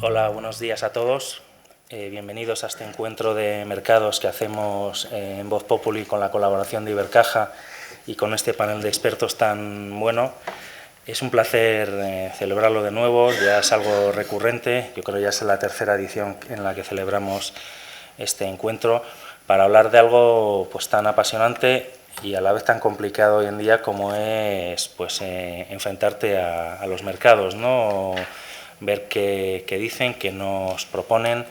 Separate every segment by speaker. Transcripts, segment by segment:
Speaker 1: Hola, buenos días a todos. Bienvenidos a este encuentro de mercados que hacemos en Voz Populi con la colaboración de Ibercaja y con este panel de expertos tan bueno. Es un placer celebrarlo de nuevo, ya es algo recurrente, yo creo que ya es la tercera edición en la que celebramos este encuentro para hablar de algo pues tan apasionante y a la vez tan complicado hoy en día como es pues enfrentarte a los mercados, ¿no? Ver qué dicen, qué nos proponen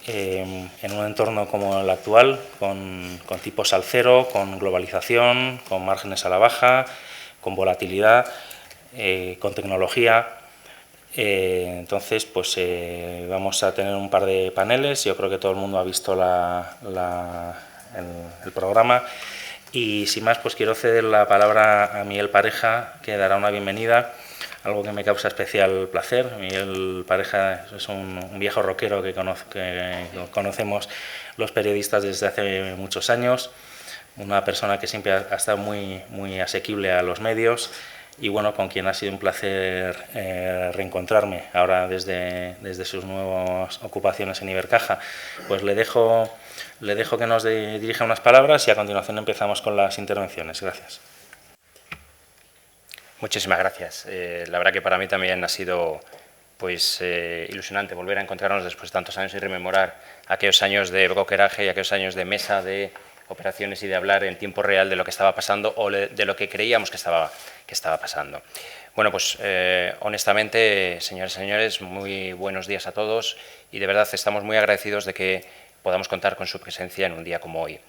Speaker 1: en un entorno como el actual, con tipos al cero, con globalización, con márgenes a la baja, con volatilidad, con tecnología. Entonces, pues vamos a tener un par de paneles. Yo creo que todo el mundo ha visto el programa. Y sin más, pues quiero ceder la palabra a Miguel Pareja, que dará una bienvenida, algo que me causa especial placer. Miguel Pareja es un viejo rockero que conocemos los periodistas desde hace muchos años, una persona que siempre ha estado muy asequible a los medios y bueno, con quien ha sido un placer reencontrarme ahora desde sus nuevas ocupaciones en Ibercaja. Pues le dejo que nos dirija unas palabras y a continuación empezamos con las intervenciones. Gracias.
Speaker 2: Muchísimas gracias. La verdad que para mí también ha sido pues ilusionante volver a encontrarnos después de tantos años y rememorar aquellos años de brokeraje y aquellos años de mesa de operaciones y de hablar en tiempo real de lo que estaba pasando o de lo que creíamos que estaba pasando. Bueno, pues honestamente, señores y señores, muy buenos días a todos y de verdad estamos muy agradecidos de que podamos contar con su presencia en un día como hoy.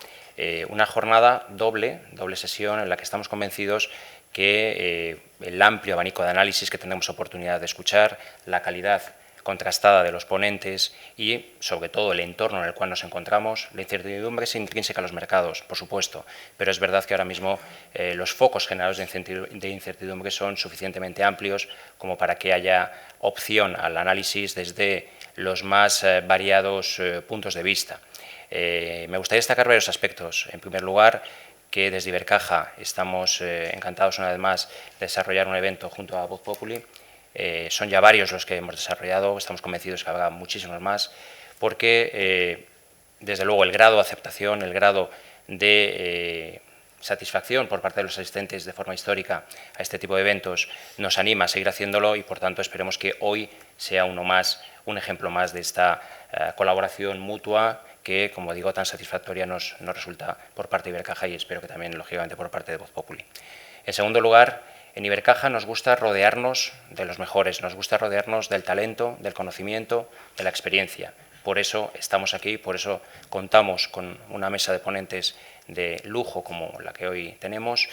Speaker 2: Una jornada doble sesión en la que estamos convencidos que el amplio abanico de análisis que tendremos oportunidad de escuchar, la calidad contrastada de los ponentes y, sobre todo, el entorno en el cual nos encontramos. La incertidumbre es intrínseca a los mercados, por supuesto, pero es verdad que ahora mismo los focos generados de incertidumbre son suficientemente amplios como para que haya opción al análisis desde los más variados puntos de vista. Me gustaría destacar varios aspectos. En primer lugar, que desde Ibercaja estamos encantados una vez más de desarrollar un evento junto a Voz Populi. Son ya varios los que hemos desarrollado, estamos convencidos que habrá muchísimos más, porque desde luego el grado de aceptación, el grado de satisfacción por parte de los asistentes de forma histórica a este tipo de eventos nos anima a seguir haciéndolo y, por tanto, esperemos que hoy sea un ejemplo más de esta colaboración mutua que, como digo, tan satisfactoria nos resulta por parte de Ibercaja y espero que también, lógicamente, por parte de Voz Populi. En segundo lugar, en Ibercaja nos gusta rodearnos de los mejores, nos gusta rodearnos del talento, del conocimiento, de la experiencia. Por eso estamos aquí, por eso contamos con una mesa de ponentes de lujo como la que hoy tenemos.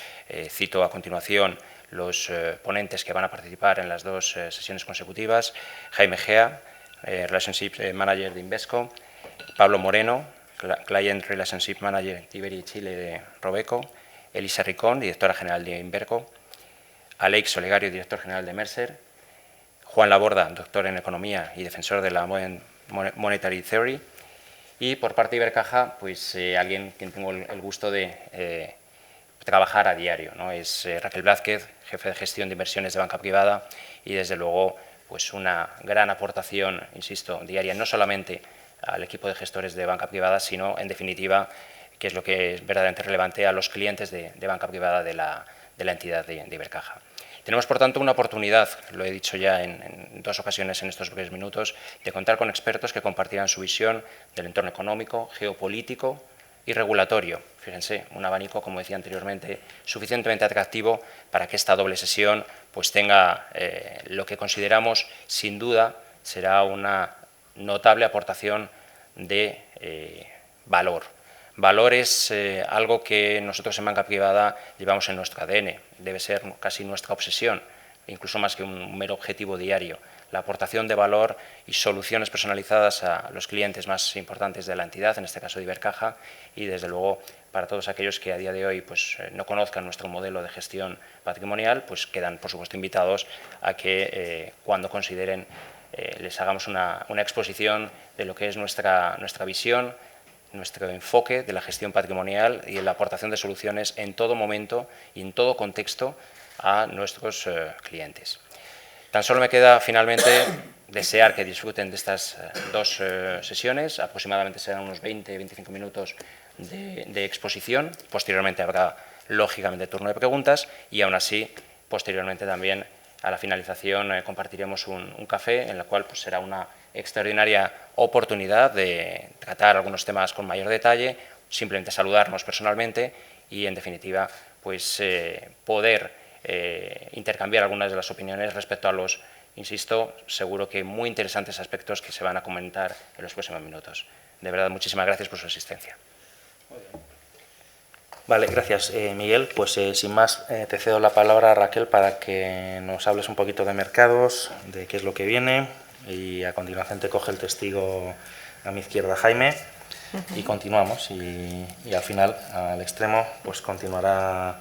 Speaker 2: Cito a continuación los ponentes que van a participar en las dos sesiones consecutivas. Jaime Gea, Relationship Manager de Invesco. Pablo Moreno, Client Relationship Manager de Iberia y Chile de Robeco. Elisa Ricón, directora general de Inverco. Alex Olegario, director general de Mercer. Juan Laborda, doctor en Economía y defensor de la Monetary Theory. Y por parte de Ibercaja, pues alguien quien tengo el gusto de trabajar a diario, ¿no? Es Raquel Blázquez, jefe de gestión de inversiones de banca privada y desde luego pues una gran aportación, insisto, diaria, no solamente al equipo de gestores de banca privada, sino en definitiva, que es lo que es verdaderamente relevante, a los clientes de banca privada de la entidad de Ibercaja. Tenemos, por tanto, una oportunidad, lo he dicho ya en dos ocasiones en estos breves minutos, de contar con expertos que compartirán su visión del entorno económico, geopolítico y regulatorio. Fíjense, un abanico, como decía anteriormente, suficientemente atractivo para que esta doble sesión pues tenga lo que consideramos, sin duda, será una notable aportación de valor. Valor es algo que nosotros en banca privada llevamos en nuestro ADN, debe ser casi nuestra obsesión, incluso más que un mero objetivo diario. La aportación de valor y soluciones personalizadas a los clientes más importantes de la entidad, en este caso de Ibercaja, y desde luego para todos aquellos que a día de hoy pues, no conozcan nuestro modelo de gestión patrimonial, pues quedan por supuesto invitados a que cuando consideren les hagamos una exposición de lo que es nuestra visión, nuestro enfoque de la gestión patrimonial y en la aportación de soluciones en todo momento y en todo contexto a nuestros clientes. Tan solo me queda finalmente desear que disfruten de estas dos sesiones. Aproximadamente serán unos 20-25 minutos de exposición. Posteriormente habrá, lógicamente, turno de preguntas y, aún así, posteriormente también, a la finalización, compartiremos un café, en la cual pues, será una extraordinaria oportunidad de tratar algunos temas con mayor detalle, simplemente saludarnos personalmente y, en definitiva, pues, poder intercambiar algunas de las opiniones respecto a los, insisto, seguro que muy interesantes aspectos que se van a comentar en los próximos minutos. De verdad, muchísimas gracias por su asistencia.
Speaker 1: Vale, gracias, Miguel. Pues sin más, te cedo la palabra a Raquel para que nos hables un poquito de mercados, de qué es lo que viene, y a continuación te coge el testigo a mi izquierda, Jaime, y continuamos. Y al final, al extremo, pues continuará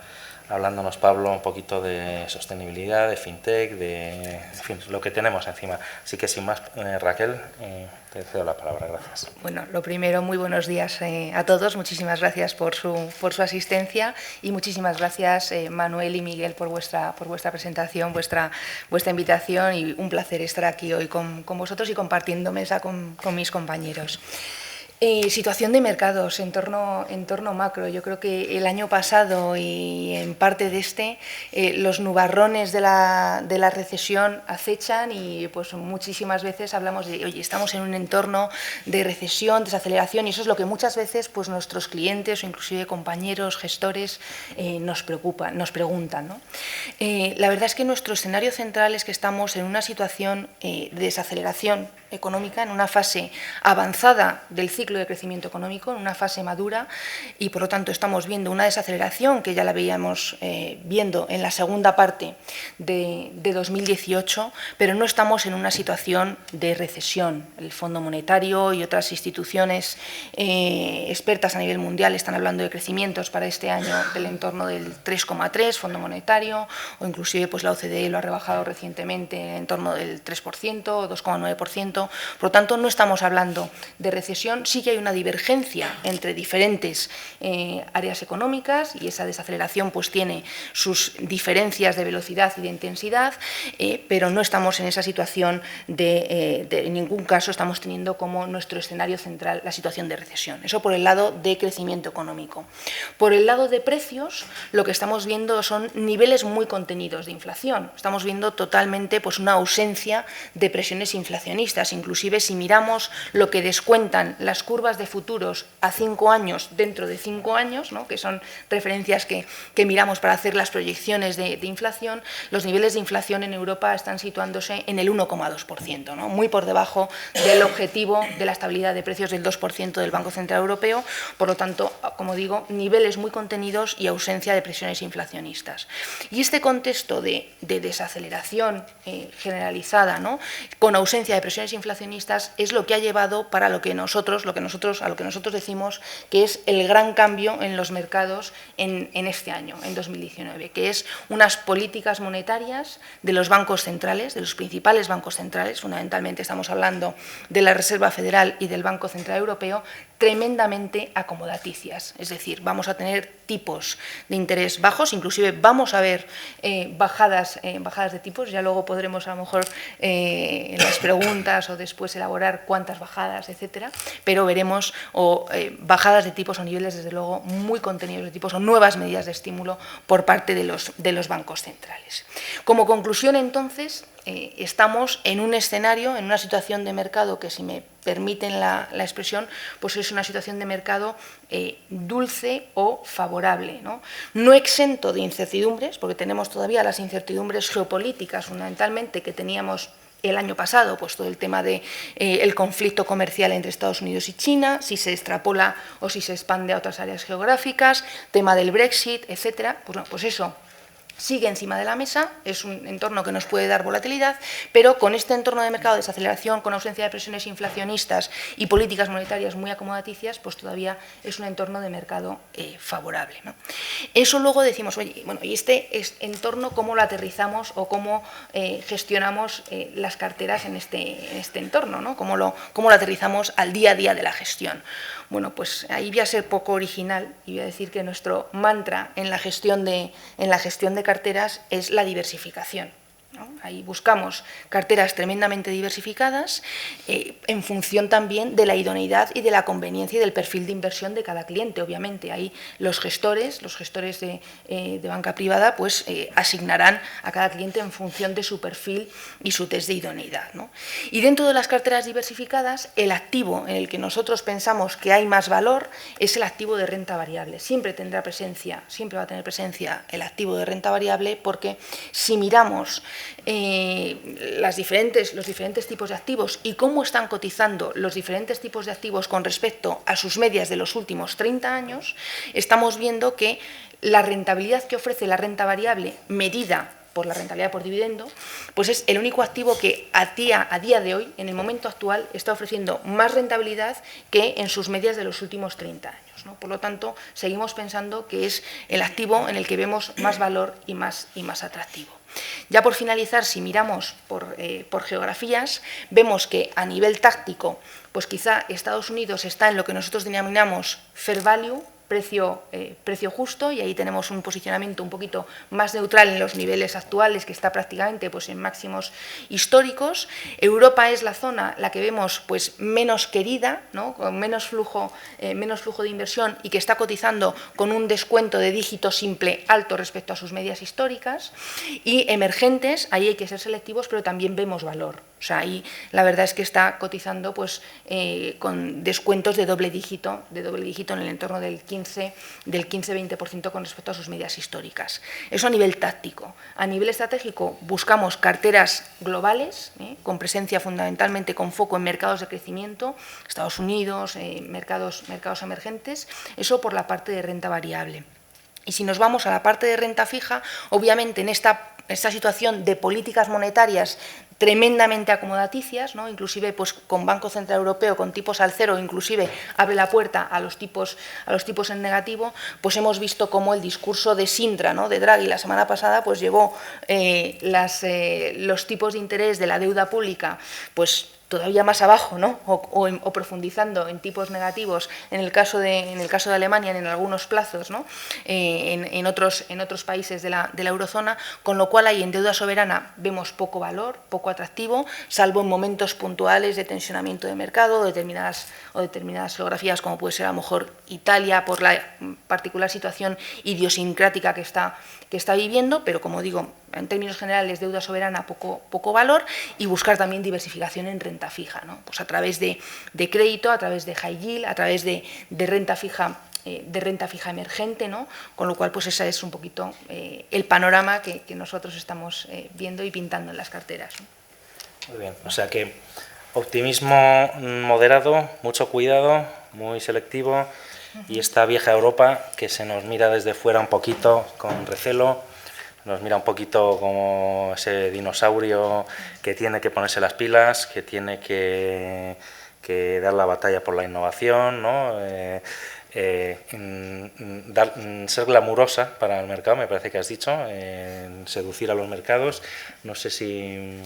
Speaker 1: hablándonos Pablo un poquito de sostenibilidad, de fintech, de en fin, lo que tenemos encima. Así que sin más, Raquel, te cedo la palabra. Gracias.
Speaker 3: Bueno, lo primero, muy buenos días a todos. Muchísimas gracias por su asistencia y muchísimas gracias, Manuel y Miguel, por vuestra presentación, vuestra invitación, y un placer estar aquí hoy con vosotros y compartiendo mesa con mis compañeros. Situación de mercados, entorno macro. Yo creo que el año pasado y en parte de los nubarrones de la recesión acechan y pues muchísimas veces hablamos de, oye, estamos en un entorno de recesión, desaceleración, y eso es lo que muchas veces pues nuestros clientes o inclusive compañeros, gestores nos preguntan, ¿no? La verdad es que nuestro escenario central es que estamos en una situación de desaceleración económica, en una fase avanzada del ciclo de crecimiento económico, en una fase madura, y por lo tanto estamos viendo una desaceleración que ya la veíamos viendo en la segunda parte de 2018, pero no estamos en una situación de recesión. El Fondo Monetario y otras instituciones expertas a nivel mundial están hablando de crecimientos para este año del entorno del 3,3%, Fondo Monetario, o inclusive pues la OCDE lo ha rebajado recientemente en torno del 3% o 2,9%. Por lo tanto, no estamos hablando de recesión. Sí que hay una divergencia entre diferentes áreas económicas, y esa desaceleración pues tiene sus diferencias de velocidad y de intensidad, pero no estamos en esa situación en ningún caso estamos teniendo como nuestro escenario central la situación de recesión. Eso por el lado de crecimiento económico. Por el lado de precios, lo que estamos viendo son niveles muy contenidos de inflación. Estamos viendo totalmente pues, una ausencia de presiones inflacionistas. Inclusive si miramos lo que descuentan las curvas de futuros a 5 años dentro de 5 años, ¿no? Que son referencias que miramos para hacer las proyecciones de inflación, los niveles de inflación en Europa están situándose en el 1,2%, ¿no? Muy por debajo del objetivo de la estabilidad de precios del 2% del Banco Central Europeo. Por lo tanto, como digo, niveles muy contenidos y ausencia de presiones inflacionistas. Y este contexto de desaceleración generalizada, ¿no? Con ausencia de presiones inflacionistas es lo que ha llevado a lo que nosotros decimos que es el gran cambio en los mercados en este año, en 2019, que es unas políticas monetarias de los bancos centrales, de los principales bancos centrales, fundamentalmente estamos hablando de la Reserva Federal y del Banco Central Europeo, tremendamente acomodaticias. Es decir, vamos a tener tipos de interés bajos, inclusive vamos a ver bajadas de tipos, ya luego podremos a lo mejor en las preguntas o después elaborar cuántas bajadas, etcétera, pero veremos bajadas de tipos o niveles, desde luego, muy contenidos de tipos o nuevas medidas de estímulo por parte de los bancos centrales. Como conclusión, entonces, estamos en un escenario, en una situación de mercado que, si me permiten la expresión, pues es una situación de mercado dulce o favorable, ¿no? No exento de incertidumbres, porque tenemos todavía las incertidumbres geopolíticas, fundamentalmente, que teníamos el año pasado, pues todo el tema del conflicto comercial entre Estados Unidos y China, si se extrapola o si se expande a otras áreas geográficas, tema del Brexit, etcétera. Pues eso sigue encima de la mesa, es un entorno que nos puede dar volatilidad, pero con este entorno de mercado de desaceleración, con ausencia de presiones inflacionistas y políticas monetarias muy acomodaticias, pues todavía es un entorno de mercado favorable, ¿no? Eso luego decimos, oye, bueno, ¿y este entorno cómo lo aterrizamos o cómo gestionamos las carteras en este entorno, ¿no? ¿Cómo lo aterrizamos al día a día de la gestión? Bueno, pues ahí voy a ser poco original y voy a decir que nuestro mantra en la gestión de carteras es la diversificación. ¿no? Ahí buscamos carteras tremendamente diversificadas en función también de la idoneidad y de la conveniencia y del perfil de inversión de cada cliente. Obviamente, ahí los gestores de banca privada, pues asignarán a cada cliente en función de su perfil y su test de idoneidad, ¿no? Y dentro de las carteras diversificadas, el activo en el que nosotros pensamos que hay más valor es el activo de renta variable. Siempre va a tener presencia el activo de renta variable, porque si miramos los diferentes tipos de activos y cómo están cotizando los diferentes tipos de activos con respecto a sus medias de los últimos 30 años, estamos viendo que la rentabilidad que ofrece la renta variable medida por la rentabilidad por dividendo, pues es el único activo que a día de hoy, en el momento actual, está ofreciendo más rentabilidad que en sus medias de los últimos 30 años, ¿no? Por lo tanto, seguimos pensando que es el activo en el que vemos más valor y más atractivo. Ya por finalizar, si miramos por geografías, vemos que a nivel táctico, pues quizá Estados Unidos está en lo que nosotros denominamos fair value, precio justo, y ahí tenemos un posicionamiento un poquito más neutral en los niveles actuales, que está prácticamente pues en máximos históricos. Europa es la zona la que vemos pues menos querida, ¿no? Con menos flujo de inversión, y que está cotizando con un descuento de dígito simple alto respecto a sus medias históricas. Y emergentes, ahí hay que ser selectivos, pero también vemos valor. O sea, ahí la verdad es que está cotizando pues, con descuentos de doble dígito en el entorno del 15-20% con respecto a sus medias históricas. Eso a nivel táctico. A nivel estratégico, buscamos carteras globales, con presencia fundamentalmente con foco en mercados de crecimiento, Estados Unidos, mercados emergentes, eso por la parte de renta variable. Y si nos vamos a la parte de renta fija, obviamente en esta situación de políticas monetarias tremendamente acomodaticias, ¿no? Inclusive pues, con Banco Central Europeo, con tipos al cero, inclusive abre la puerta a los tipos en negativo, pues hemos visto cómo el discurso de Sintra, ¿no? De Draghi la semana pasada, pues llevó los tipos de interés de la deuda pública pues todavía más abajo, ¿no? o profundizando en tipos negativos en el caso de Alemania en algunos plazos, ¿no? en otros países de la eurozona, con lo cual ahí en deuda soberana vemos poco valor, poco atractivo, salvo en momentos puntuales de tensionamiento de mercado o determinadas geografías, como puede ser a lo mejor Italia, por la particular situación idiosincrática que está viviendo, pero como digo, en términos generales, deuda soberana poco valor, y buscar también diversificación en renta fija, ¿no? Pues a través de crédito, a través de high yield, a través de renta fija emergente, ¿no? Con lo cual, pues ese es un poquito el panorama que nosotros estamos viendo y pintando en las carteras, ¿no?
Speaker 1: Muy bien, o sea que optimismo moderado, mucho cuidado, muy selectivo, y esta vieja Europa que se nos mira desde fuera un poquito con recelo, nos mira un poquito como ese dinosaurio que tiene que ponerse las pilas, que tiene que dar la batalla por la innovación, ¿no? Ser glamurosa para el mercado, me parece que has dicho, seducir a los mercados. No sé si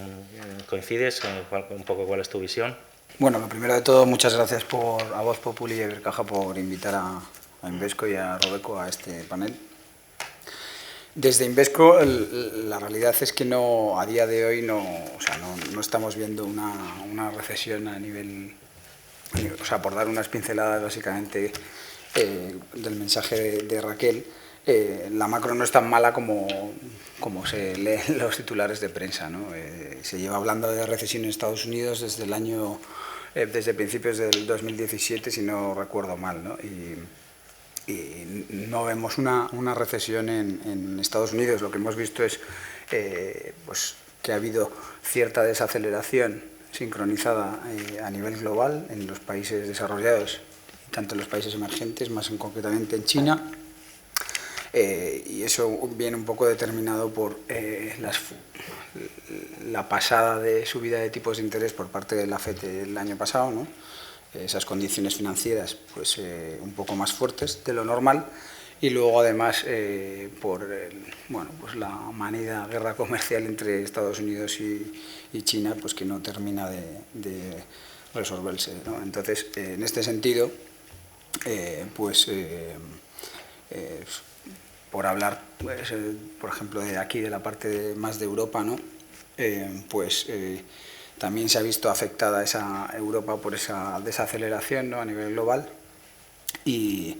Speaker 1: coincides, un poco cuál es tu visión.
Speaker 4: Bueno, lo primero de todo, muchas gracias a Voz Populi y a Ibercaja por invitar a Invesco y a Robeco a este panel. Desde Invesco, la realidad es que a día de hoy no estamos viendo una recesión a nivel, o sea, por dar unas pinceladas básicamente del mensaje de Raquel, la macro no es tan mala como se lee en los titulares de prensa, ¿no? Se lleva hablando de recesión en Estados Unidos desde principios del 2017, si no recuerdo mal, ¿no? Y no vemos una recesión en Estados Unidos. Lo que hemos visto es pues que ha habido cierta desaceleración sincronizada a nivel global en los países desarrollados, tanto en los países emergentes, más concretamente en China, y eso viene un poco determinado por la pasada de subida de tipos de interés por parte de la FED el año pasado, ¿no? Esas condiciones financieras pues un poco más fuertes de lo normal, y luego además por pues la manida guerra comercial entre Estados Unidos y China, pues que no termina de resolverse, ¿no? Entonces, en este sentido, por hablar, pues, por ejemplo, de aquí, de la parte más de Europa, ¿no? también se ha visto afectada Europa por esa desaceleración, ¿no?, a nivel global. Y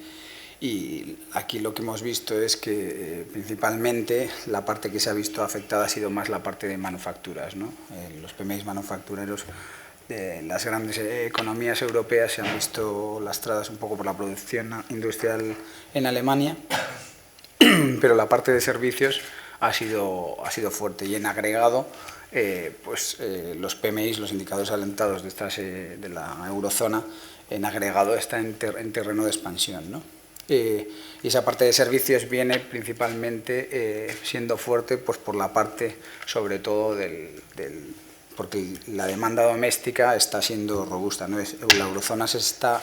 Speaker 4: aquí lo que hemos visto es que principalmente la parte que se ha visto afectada ha sido más la parte de manufacturas, ¿no? Los PMIs manufactureros de las grandes economías europeas se han visto lastradas un poco por la producción industrial en Alemania, pero la parte de servicios ha sido fuerte, y en agregado los PMIs, los indicadores alentados de la eurozona, en agregado está en terreno de expansión, ¿no? Y esa parte de servicios viene principalmente siendo fuerte pues por la parte, sobre todo, porque la demanda doméstica está siendo robusta, ¿no? La eurozona se está,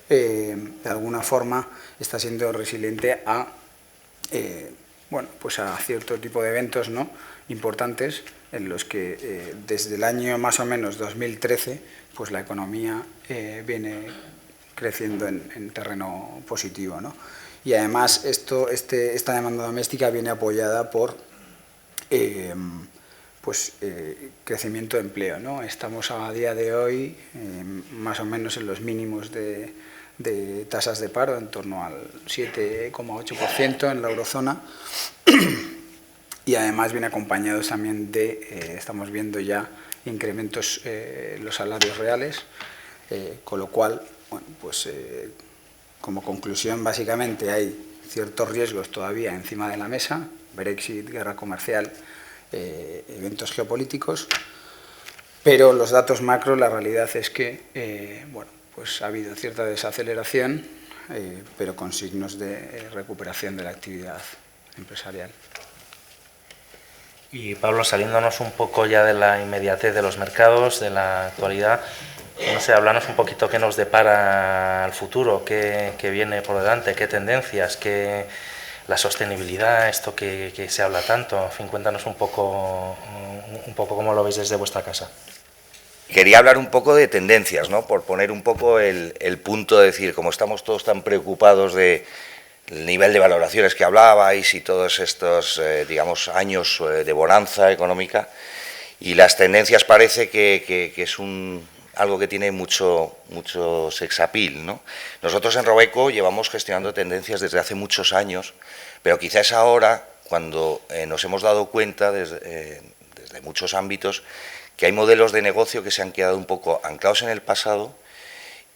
Speaker 4: de alguna forma, está siendo resiliente a cierto tipo de eventos, ¿no?, importantes, en los que desde el año más o menos 2013 pues la economía viene creciendo en terreno positivo, ¿no? Y además esta demanda doméstica viene apoyada por crecimiento de empleo, ¿no? Estamos a día de hoy más o menos en los mínimos de tasas de paro, en torno al 7,8% en la eurozona, y además viene acompañados también estamos viendo ya incrementos en los salarios reales, con lo cual, como conclusión, básicamente hay ciertos riesgos todavía encima de la mesa: Brexit, guerra comercial, eventos geopolíticos, pero los datos macro, la realidad es que ha habido cierta desaceleración, pero con signos de recuperación de la actividad empresarial.
Speaker 1: Y Pablo, saliéndonos un poco ya de la inmediatez de los mercados, de la actualidad, no sé, háblanos un poquito qué nos depara el futuro, qué viene por delante, qué tendencias, la sostenibilidad, esto que se habla tanto. En fin, cuéntanos un poco cómo lo veis desde vuestra casa.
Speaker 5: Quería hablar un poco de tendencias, ¿no?, por poner un poco el punto de decir, como estamos todos tan preocupados del nivel de valoraciones que hablabais y todos estos, años de bonanza económica, y las tendencias parece que es algo que tiene mucho sex appeal, ¿no? Nosotros en Robeco llevamos gestionando tendencias desde hace muchos años, pero quizás ahora, cuando nos hemos dado cuenta desde muchos ámbitos, que hay modelos de negocio que se han quedado un poco anclados en el pasado,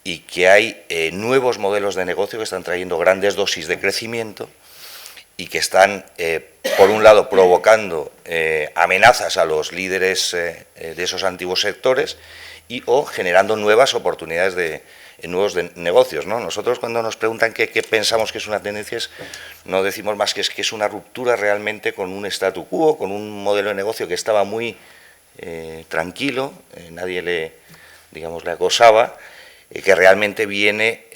Speaker 5: y que hay nuevos modelos de negocio que están trayendo grandes dosis de crecimiento y que están, por un lado, provocando amenazas a los líderes de esos antiguos sectores o generando nuevas oportunidades de nuevos negocios, ¿no? Nosotros, cuando nos preguntan qué pensamos que es una tendencia, no decimos más que es una ruptura realmente con un statu quo, con un modelo de negocio que estaba muy tranquilo, nadie le acosaba, que realmente viene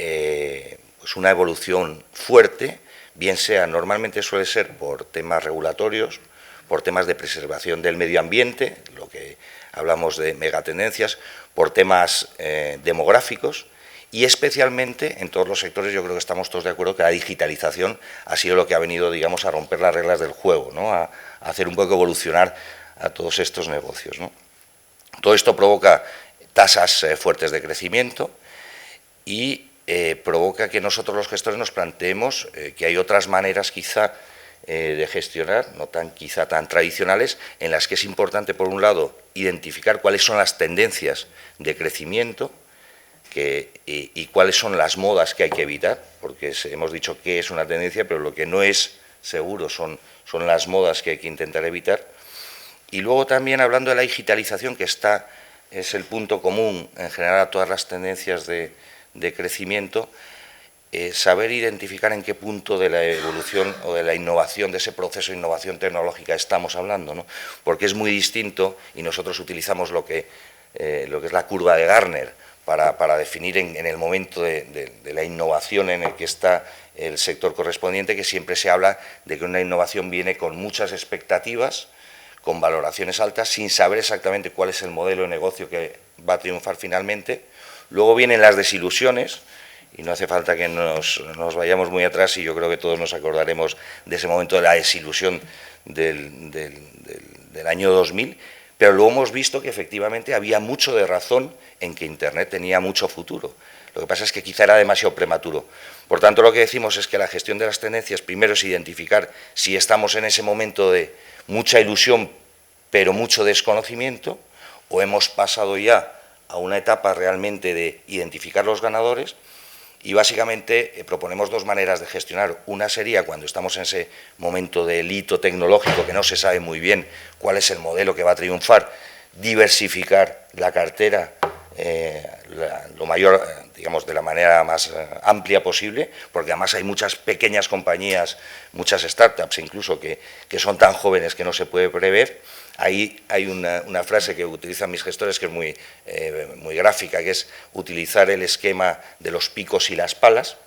Speaker 5: una evolución fuerte, bien sea, normalmente suele ser por temas regulatorios, por temas de preservación del medio ambiente, lo que hablamos de megatendencias, por temas demográficos, y especialmente en todos los sectores. Yo creo que estamos todos de acuerdo que la digitalización ha sido lo que ha venido, a romper las reglas del juego, ¿no?, a hacer un poco evolucionar a todos estos negocios, ¿no? Todo esto provoca tasas fuertes de crecimiento y provoca que nosotros los gestores nos planteemos que hay otras maneras quizá de gestionar, no quizá tan tradicionales, en las que es importante, por un lado, identificar cuáles son las tendencias de crecimiento y cuáles son las modas que hay que evitar, porque hemos dicho que es una tendencia, pero lo que no es seguro son las modas que hay que intentar evitar. Y luego también, hablando de la digitalización, que es el punto común en general a todas las tendencias de crecimiento, saber identificar en qué punto de la evolución o de la innovación, de ese proceso de innovación tecnológica estamos hablando, ¿no? Porque es muy distinto, y nosotros utilizamos lo que es la curva de Gartner para definir en el momento de la innovación en el que está el sector correspondiente, que siempre se habla de que una innovación viene con muchas expectativas, con valoraciones altas, sin saber exactamente cuál es el modelo de negocio que va a triunfar finalmente. Luego vienen las desilusiones, y no hace falta que nos vayamos muy atrás, y yo creo que todos nos acordaremos de ese momento de la desilusión del año 2000, Pero luego hemos visto que efectivamente había mucho de razón en que Internet tenía mucho futuro. Lo que pasa es que quizá era demasiado prematuro. Por tanto, lo que decimos es que la gestión de las tendencias, primero es identificar si estamos en ese momento de mucha ilusión, pero mucho desconocimiento, o hemos pasado ya a una etapa realmente de identificar los ganadores, y básicamente proponemos dos maneras de gestionar. Una sería cuando estamos en ese momento del hito tecnológico que no se sabe muy bien cuál es el modelo que va a triunfar, diversificar la cartera lo mayor, digamos, de la manera más amplia posible, porque además hay muchas pequeñas compañías, muchas startups incluso, que son tan jóvenes que no se puede prever. Ahí hay una frase que utilizan mis gestores que es muy gráfica, que es utilizar el esquema de los picos y las palas,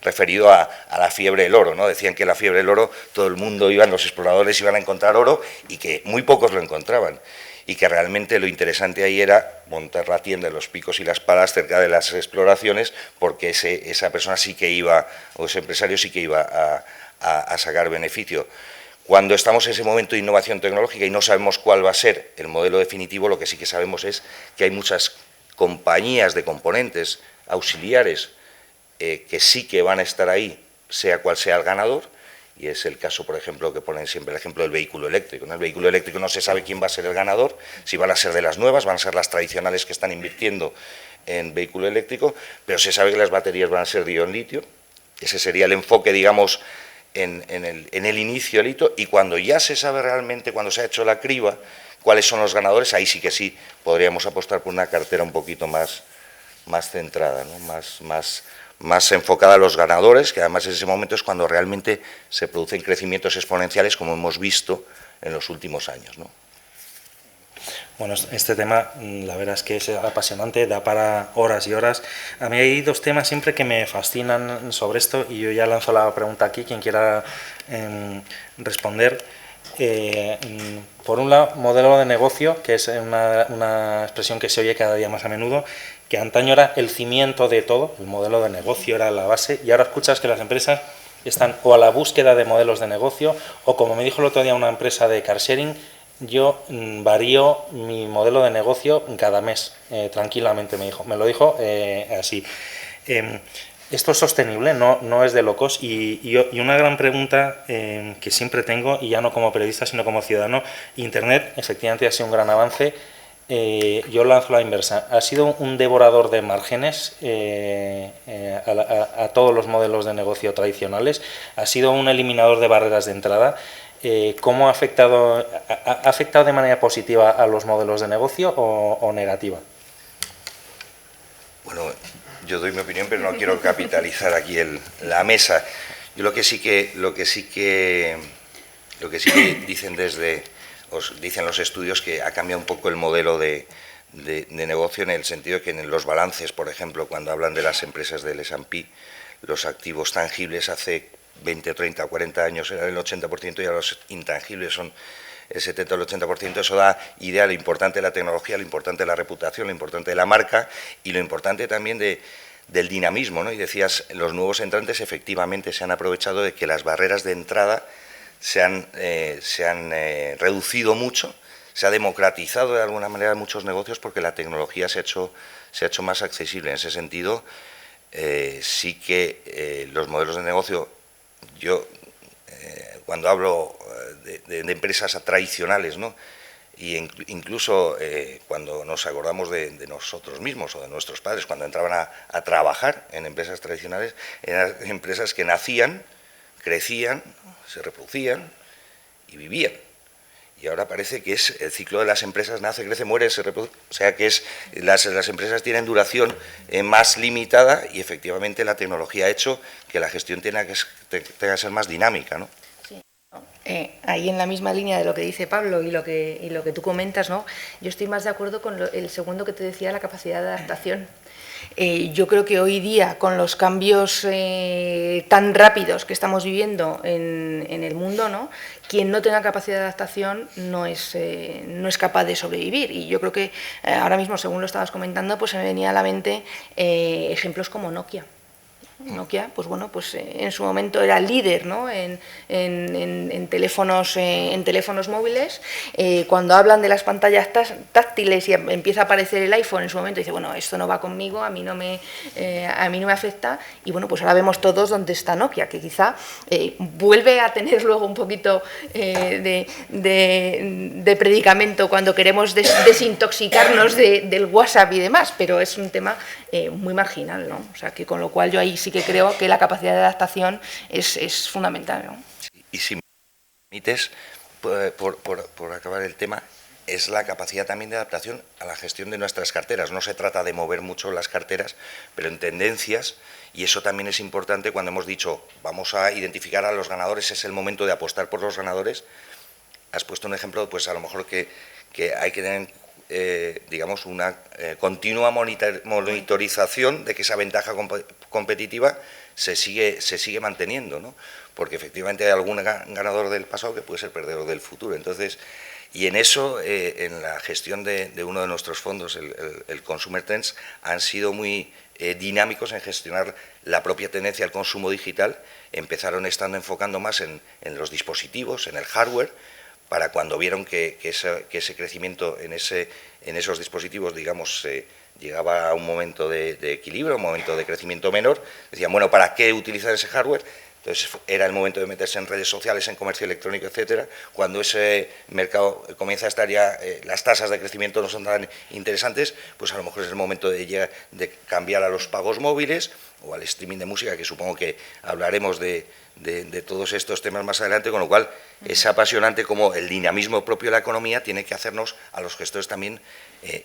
Speaker 5: referido a la fiebre del oro, ¿no? Decían que la fiebre del oro, todo el mundo los exploradores iban a encontrar oro y que muy pocos lo encontraban. Y que realmente lo interesante ahí era montar la tienda de los picos y las palas cerca de las exploraciones, porque esa persona sí que iba, o ese empresario sí que iba a sacar beneficio. Cuando estamos en ese momento de innovación tecnológica y no sabemos cuál va a ser el modelo definitivo, lo que sí que sabemos es que hay muchas compañías de componentes auxiliares que sí que van a estar ahí, sea cual sea el ganador, y es el caso, por ejemplo, que ponen siempre el ejemplo del vehículo eléctrico. En el vehículo eléctrico no se sabe quién va a ser el ganador, si van a ser de las nuevas, van a ser las tradicionales que están invirtiendo en vehículo eléctrico, pero se sabe que las baterías van a ser de ion litio. Ese sería el enfoque, digamos, en el inicio del hito, y cuando ya se sabe realmente, cuando se ha hecho la criba, cuáles son los ganadores, ahí sí que sí podríamos apostar por una cartera un poquito más centrada, ¿no? más enfocada a los ganadores, que además en ese momento es cuando realmente se producen crecimientos exponenciales, como hemos visto en los últimos años, ¿no?
Speaker 1: Bueno, este tema, la verdad es que es apasionante, da para horas y horas. A mí hay dos temas siempre que me fascinan sobre esto, y yo ya lanzo la pregunta aquí, quien quiera responder. Por un lado, modelo de negocio, que es una expresión que se oye cada día más a menudo, que antaño era el cimiento de todo, el modelo de negocio era la base, y ahora escuchas que las empresas están o a la búsqueda de modelos de negocio, o como me dijo el otro día una empresa de car sharing, yo varío mi modelo de negocio cada mes, tranquilamente, me lo dijo así. Esto es sostenible, no es de locos, y una gran pregunta que siempre tengo, y ya no como periodista sino como ciudadano: Internet efectivamente ha sido un gran avance. Yo lanzo la inversa. ¿Ha sido un devorador de márgenes a todos los modelos de negocio tradicionales? ¿Ha sido un eliminador de barreras de entrada? ¿Cómo ha afectado de manera positiva a los modelos de negocio o negativa?
Speaker 5: Bueno, yo doy mi opinión, pero no quiero capitalizar aquí la mesa. Yo lo que sí que dicen los estudios, que ha cambiado un poco el modelo de negocio, en el sentido de que en los balances, por ejemplo, cuando hablan de las empresas del S&P, los activos tangibles hace 20, 30, 40 años eran el 80% y ahora los intangibles son el 70 o el 80%. Eso da idea de lo importante de la tecnología, lo importante de la reputación, lo importante de la marca y lo importante también del dinamismo, ¿no? Y decías, los nuevos entrantes efectivamente se han aprovechado de que las barreras de entrada se han reducido mucho, se ha democratizado de alguna manera muchos negocios, porque la tecnología se ha hecho más accesible. En ese sentido, sí que los modelos de negocio, yo cuando hablo de empresas tradicionales, ¿no? Y incluso cuando nos acordamos de nosotros mismos o de nuestros padres, cuando entraban a trabajar en empresas tradicionales, eran empresas que nacían, crecían, se reproducían y vivían. Y ahora parece que es el ciclo de las empresas: nace, crece, muere, se reproduce. O sea que las empresas tienen duración más limitada, y efectivamente la tecnología ha hecho que la gestión tenga que ser más dinámica, ¿no?
Speaker 3: Ahí en la misma línea de lo que dice Pablo y lo que tú comentas, ¿no? Yo estoy más de acuerdo con el segundo que te decía, la capacidad de adaptación. Yo creo que hoy día, con los cambios tan rápidos que estamos viviendo en el mundo, ¿no?, quien no tenga capacidad de adaptación no es capaz de sobrevivir. Y yo creo que ahora mismo, según lo estabas comentando, pues se me venía a la mente ejemplos como Nokia. Nokia, pues bueno, pues en su momento era líder, ¿no?, en teléfonos móviles. Cuando hablan de las pantallas táctiles y empieza a aparecer el iPhone, en su momento dice, bueno, esto no va conmigo, a mí no me afecta. Y bueno, pues ahora vemos todos dónde está Nokia, que quizá vuelve a tener luego un poquito de predicamento cuando queremos desintoxicarnos del WhatsApp y demás, pero es un tema muy marginal, ¿no? O sea, que con lo cual yo ahí sí que creo que la capacidad de adaptación es fundamental, ¿no?
Speaker 5: Y si me permites, por acabar el tema, es la capacidad también de adaptación a la gestión de nuestras carteras. No se trata de mover mucho las carteras, pero en tendencias, y eso también es importante cuando hemos dicho, vamos a identificar a los ganadores, es el momento de apostar por los ganadores. Has puesto un ejemplo, pues a lo mejor que hay que tener, digamos, una continua monitorización de que esa ventaja competitiva se sigue manteniendo, ¿no? Porque efectivamente hay algún ganador del pasado que puede ser perdedor del futuro. Entonces, y en eso, en la gestión de uno de nuestros fondos, el Consumer Trends, han sido muy dinámicos en gestionar la propia tendencia al consumo digital. Empezaron estando enfocando más en los dispositivos, en el hardware, para cuando vieron que ese crecimiento en esos dispositivos, digamos, llegaba a un momento de equilibrio, un momento de crecimiento menor, decían, bueno, ¿para qué utilizar ese hardware? Entonces era el momento de meterse en redes sociales, en comercio electrónico, etcétera. Cuando ese mercado comienza a estar ya, las tasas de crecimiento no son tan interesantes, pues a lo mejor es el momento de cambiar a los pagos móviles o al streaming de música, que supongo que hablaremos de todos estos temas más adelante, con lo cual es apasionante cómo el dinamismo propio de la economía tiene que hacernos a los gestores también,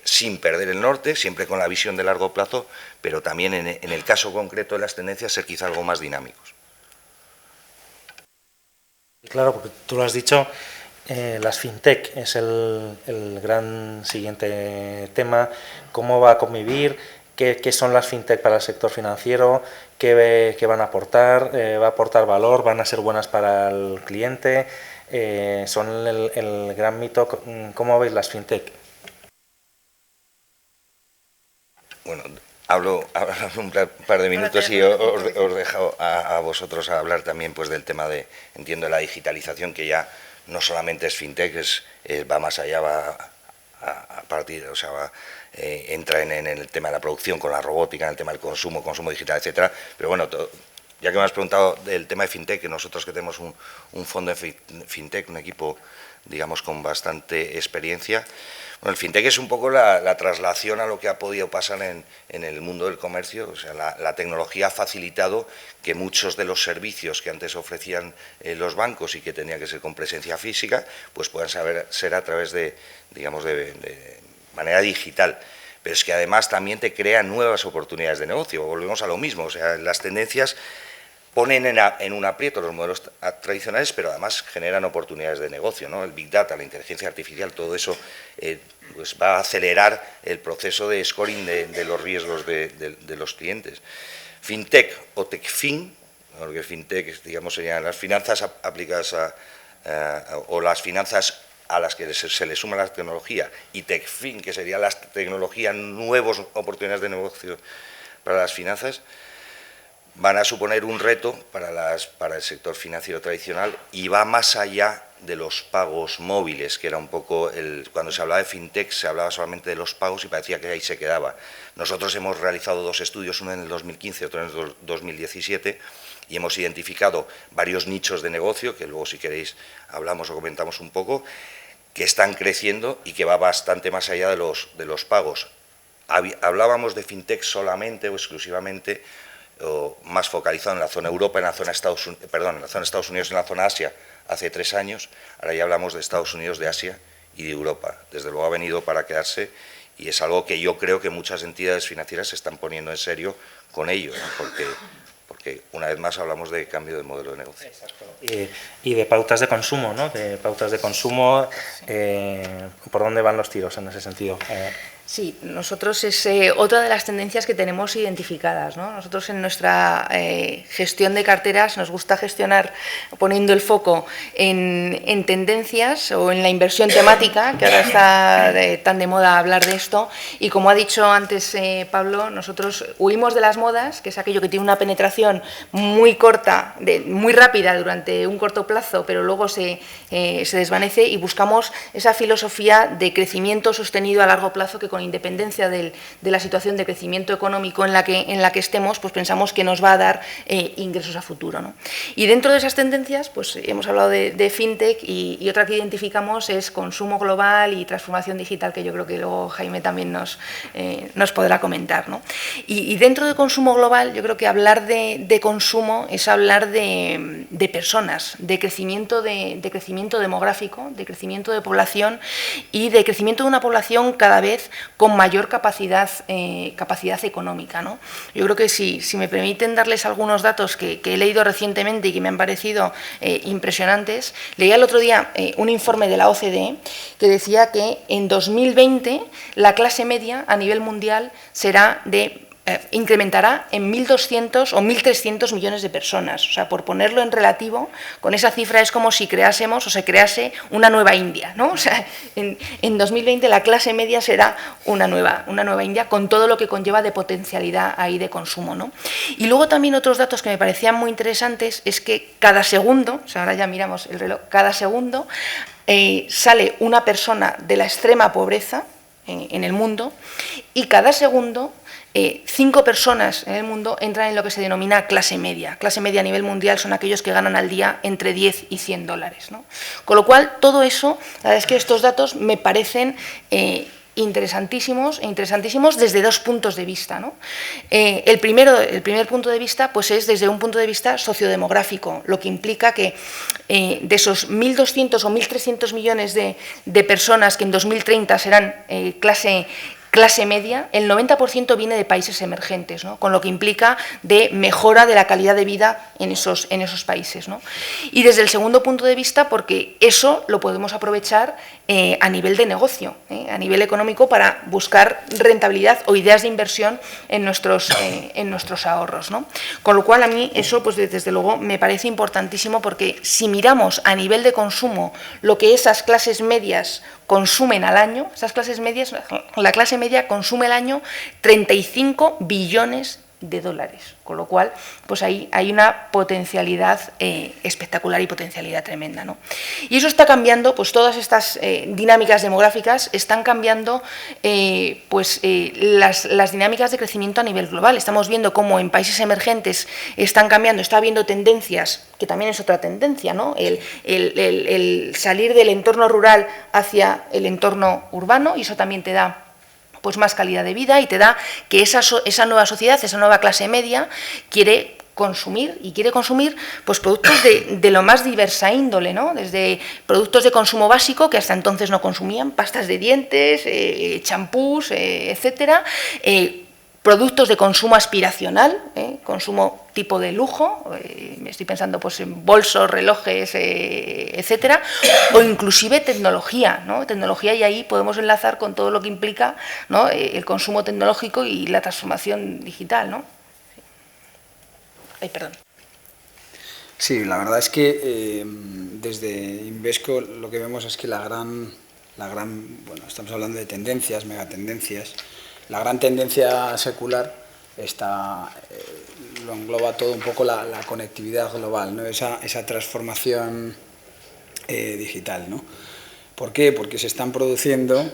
Speaker 5: sin perder el norte, siempre con la visión de largo plazo, pero también en el caso concreto de las tendencias ser quizá algo más dinámicos.
Speaker 1: Claro, porque tú lo has dicho, las fintech es el gran siguiente tema. ¿Cómo va a convivir? ¿Qué son las fintech para el sector financiero? ¿Qué van a aportar? ¿Va a aportar valor? ¿Van a ser buenas para el cliente? Son el gran mito. ¿Cómo veis las fintech?
Speaker 5: Bueno, hablo un par de minutos y os dejo a vosotros a hablar también, pues, del tema de, entiendo, la digitalización, que ya no solamente es fintech, va más allá, va a partir, o sea, entra en el tema de la producción con la robótica, en el tema del consumo digital, etcétera. Pero bueno, ya que me has preguntado del tema de fintech, que nosotros que tenemos un fondo de fintech, un equipo, digamos, con bastante experiencia. Bueno, el fintech es un poco la traslación a lo que ha podido pasar en el mundo del comercio. O sea, la tecnología ha facilitado que muchos de los servicios que antes ofrecían los bancos y que tenían que ser con presencia física, pues puedan ser a través de, digamos, de manera digital. Pero es que además también te crea nuevas oportunidades de negocio. Volvemos a lo mismo, o sea, las tendencias ponen en un aprieto los modelos tradicionales, pero además generan oportunidades de negocio, ¿no? El Big Data, la inteligencia artificial, todo eso pues va a acelerar el proceso de scoring de los riesgos de los clientes. Fintech o Techfin, porque Fintech, digamos, serían las finanzas aplicadas o las finanzas a las que se le suma la tecnología, y Techfin, que sería la tecnología, nuevas oportunidades de negocio para las finanzas, van a suponer un reto para el sector financiero tradicional, y va más allá de los pagos móviles, que era un poco cuando se hablaba de fintech se hablaba solamente de los pagos y parecía que ahí se quedaba. Nosotros hemos realizado 2 estudios, uno en el 2015 y otro en el 2017, y hemos identificado varios nichos de negocio, que luego si queréis hablamos o comentamos un poco, que están creciendo y que va bastante más allá de los pagos. Hablábamos de fintech solamente o exclusivamente, o más focalizado en la zona Europa, en la zona Estados Unidos, en la zona Asia, hace 3 años. Ahora ya hablamos de Estados Unidos, de Asia y de Europa. Desde luego ha venido para quedarse, y es algo que yo creo que muchas entidades financieras se están poniendo en serio con ello, ¿no? Porque una vez más hablamos de cambio de modelo de negocio.
Speaker 1: Exacto. Y de pautas de consumo, ¿no? De pautas de consumo, ¿por dónde van los tiros en ese sentido?
Speaker 3: Sí, nosotros es otra de las tendencias que tenemos identificadas, ¿no? Nosotros en nuestra gestión de carteras nos gusta gestionar poniendo el foco en tendencias o en la inversión temática, que ahora está tan de moda hablar de esto, y como ha dicho antes Pablo, nosotros huimos de las modas, que es aquello que tiene una penetración muy corta, muy rápida durante un corto plazo, pero luego se desvanece, y buscamos esa filosofía de crecimiento sostenido a largo plazo que, con independencia de la situación de crecimiento económico en la que estemos, pues pensamos que nos va a dar ingresos a futuro, ¿no? Y dentro de esas tendencias, pues hemos hablado de fintech, y otra que identificamos es consumo global y transformación digital, que yo creo que luego Jaime también nos podrá comentar, ¿no? Y dentro de consumo global, yo creo que hablar de consumo es hablar de personas, de crecimiento demográfico, de crecimiento de población y de crecimiento de una población cada vez con mayor capacidad económica, ¿no? Yo creo que si me permiten darles algunos datos que he leído recientemente y que me han parecido impresionantes, leía el otro día un informe de la OCDE que decía que en 2020 la clase media a nivel mundial incrementará en 1.200 o 1.300 millones de personas. O sea, por ponerlo en relativo, con esa cifra es como si creásemos o se crease una nueva India, ¿no? O sea, en 2020 la clase media será una nueva India, con todo lo que conlleva de potencialidad ahí de consumo, ¿no? Y luego también otros datos que me parecían muy interesantes es que cada segundo, o sea, ahora ya miramos el reloj, cada segundo sale una persona de la extrema pobreza en el mundo, y cada segundo 5 personas en el mundo entran en lo que se denomina clase media. Clase media a nivel mundial son aquellos que ganan al día entre 10 y 100 dólares, ¿no? Con lo cual, todo eso, la verdad es que estos datos me parecen interesantísimos desde dos puntos de vista, ¿no? El primer punto de vista, pues, es desde un punto de vista sociodemográfico, lo que implica que de esos 1.200 o 1.300 millones de personas que en 2030 serán clase media, el 90% viene de países emergentes, ¿no? Con lo que implica de mejora de la calidad de vida en esos países, ¿no? Y desde el segundo punto de vista, porque eso lo podemos aprovechar a nivel de negocio, a nivel económico, para buscar rentabilidad o ideas de inversión en nuestros ahorros, ¿no? Con lo cual, a mí eso, pues, desde luego, me parece importantísimo, porque si miramos a nivel de consumo lo que esas clases medias consumen al año, la clase media consume al año 35 billones de dólares, con lo cual, pues ahí hay una potencialidad espectacular y potencialidad tremenda, ¿no? Y eso está cambiando, pues todas estas dinámicas demográficas están cambiando las dinámicas de crecimiento a nivel global. Estamos viendo cómo en países emergentes están cambiando, está habiendo tendencias, que también es otra tendencia, ¿no? El salir del entorno rural hacia el entorno urbano, y eso también te da, pues, más calidad de vida, y te da que esa nueva sociedad, esa nueva clase media quiere consumir pues productos de lo más diversa índole, ¿no? Desde productos de consumo básico, que hasta entonces no consumían, pastas de dientes, champús, etcétera, productos de consumo aspiracional, consumo tipo de lujo, me estoy pensando, pues, en bolsos, relojes, etcétera, o inclusive tecnología, ¿no? Tecnología, y ahí podemos enlazar con todo lo que implica, ¿no?, el consumo tecnológico y la transformación digital, ¿no? Ay, perdón.
Speaker 4: Sí, la verdad es que desde Invesco lo que vemos es que la gran, bueno, estamos hablando de tendencias, megatendencias. La gran tendencia secular lo engloba todo un poco la conectividad global, ¿no? Esa transformación digital, ¿no? ¿Por qué? Porque se están produciendo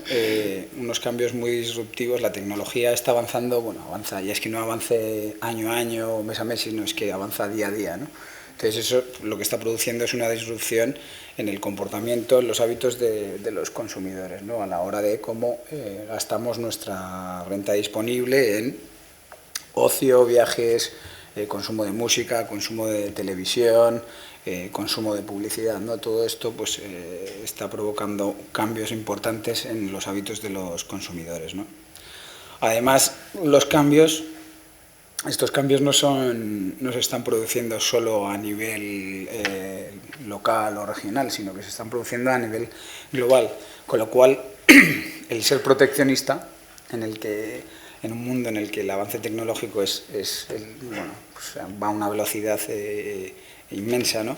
Speaker 4: unos cambios muy disruptivos. La tecnología está avanzando, bueno, avanza, y es que no avance año a año o mes a mes, sino es que avanza día a día, ¿no? Entonces, eso lo que está produciendo es una disrupción en el comportamiento, en los hábitos de los consumidores, ¿no? A la hora de cómo gastamos nuestra renta disponible en ocio, viajes, consumo de música, consumo de televisión, consumo de publicidad, ¿no? Todo esto, pues, está provocando cambios importantes en los hábitos de los consumidores, ¿no? Además, estos cambios no se están produciendo solo a nivel local o regional, sino que se están produciendo a nivel global, con lo cual el ser proteccionista en un mundo en el que el avance tecnológico va a una velocidad inmensa, ¿no?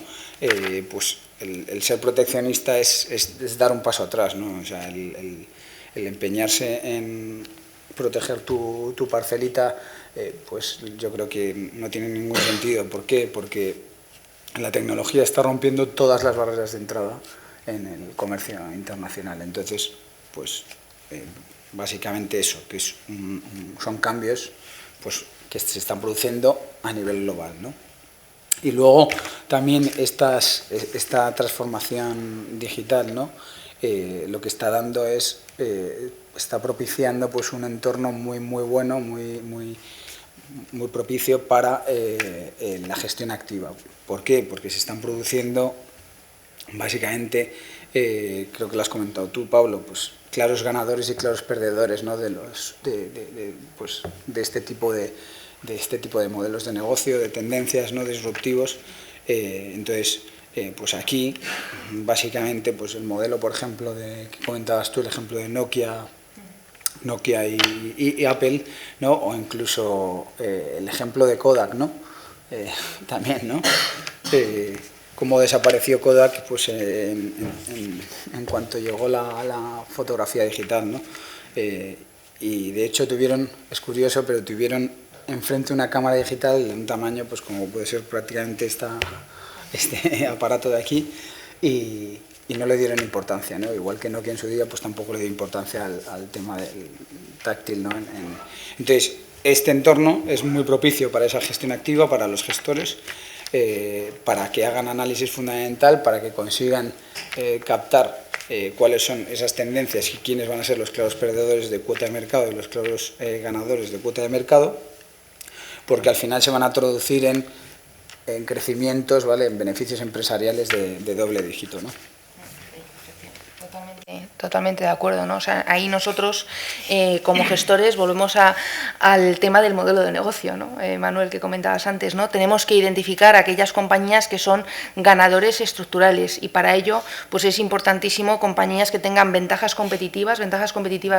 Speaker 4: Pues el ser proteccionista es dar un paso atrás, ¿no? O sea, el empeñarse en proteger tu parcelita, pues yo creo que no tiene ningún sentido. ¿Por qué? Porque la tecnología está rompiendo todas las barreras de entrada en el comercio internacional. Entonces, pues básicamente eso, que son cambios pues, que se están produciendo a nivel global, ¿no? Y luego también esta transformación digital, ¿no? Lo que está dando está propiciando pues, un entorno muy bueno, muy propicio para la gestión activa. ¿Por qué? Porque se están produciendo, básicamente, creo que lo has comentado tú, Pablo, pues claros ganadores y claros perdedores, ¿no? de este tipo de modelos de negocio, de tendencias, ¿no? disruptivos. Entonces, pues aquí, básicamente, pues el modelo, por ejemplo, que comentabas tú, el ejemplo de Nokia y Apple, ¿no? O incluso el ejemplo de Kodak, ¿no? También, ¿no? Cómo desapareció Kodak pues, en cuanto llegó la fotografía digital, ¿no? Y de hecho es curioso, pero tuvieron enfrente una cámara digital de un tamaño pues como puede ser prácticamente este aparato de aquí, y no le dieron importancia, ¿no? Igual que Nokia en su día pues tampoco le dio importancia al tema del táctil, ¿no? Entonces, este entorno es muy propicio para esa gestión activa, para los gestores, para que hagan análisis fundamental, para que consigan captar cuáles son esas tendencias y quiénes van a ser los claros perdedores de cuota de mercado y los claros ganadores de cuota de mercado, porque al final se van a traducir en crecimientos, ¿vale? En beneficios empresariales de doble dígito, ¿no?
Speaker 3: Totalmente de acuerdo, ¿no? O sea, ahí nosotros, como gestores, volvemos al tema del modelo de negocio, ¿no? Manuel, que comentabas antes, ¿no? Tenemos que identificar aquellas compañías que son ganadores estructurales, y para ello pues es importantísimo compañías que tengan ventajas competitivas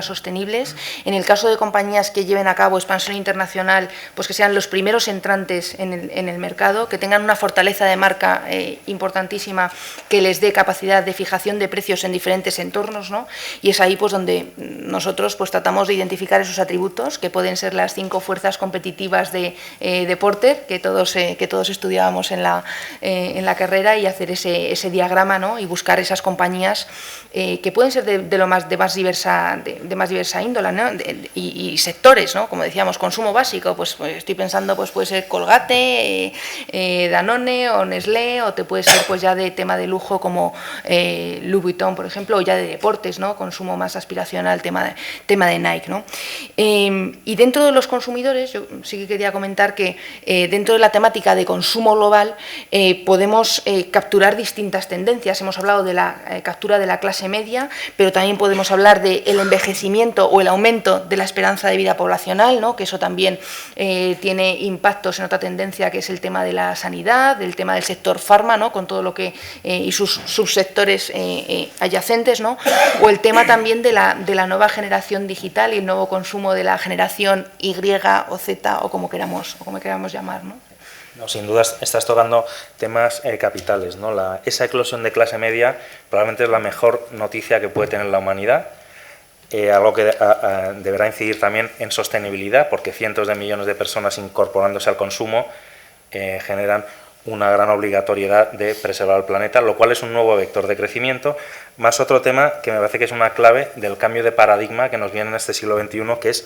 Speaker 3: sostenibles. En el caso de compañías que lleven a cabo expansión internacional, pues que sean los primeros entrantes en el mercado, que tengan una fortaleza de marca importantísima que les dé capacidad de fijación de precios en diferentes entornos, ¿no? Y es ahí pues donde nosotros pues tratamos de identificar esos atributos que pueden ser las 5 fuerzas competitivas de Porter, que todos estudiábamos en la carrera, y hacer ese diagrama, ¿no? Y buscar esas compañías que pueden ser de más diversa índole, ¿no? Y sectores, ¿no? Como decíamos, consumo básico, pues estoy pensando, pues puede ser Colgate, Danone o Nestlé, o te puede ser pues ya de tema de lujo como Louis Vuitton, por ejemplo, o ya de deportes, ¿no? Consumo más aspiracional, tema de Nike, ¿no? Y dentro de los consumidores, yo sí que quería comentar que dentro de la temática de consumo global podemos capturar distintas tendencias. Hemos hablado de la captura de la clase media, pero también podemos hablar del envejecimiento o el aumento de la esperanza de vida poblacional, ¿no? Que eso también tiene impactos en otra tendencia, que es el tema de la sanidad, del tema del sector farma, ¿no? Con todo lo que y sus subsectores adyacentes, ¿no? O el tema también de la nueva generación digital y el nuevo consumo de la generación Y o Z, o como queramos llamar, ¿no?
Speaker 1: No, sin duda estás tocando temas capitales, ¿no? Esa eclosión de clase media probablemente es la mejor noticia que puede tener la humanidad, algo que deberá incidir también en sostenibilidad, porque cientos de millones de personas incorporándose al consumo generan una gran obligatoriedad de preservar el planeta, lo cual es un nuevo vector de crecimiento, más otro tema que me parece que es una clave del cambio de paradigma que nos viene en este siglo XXI, que es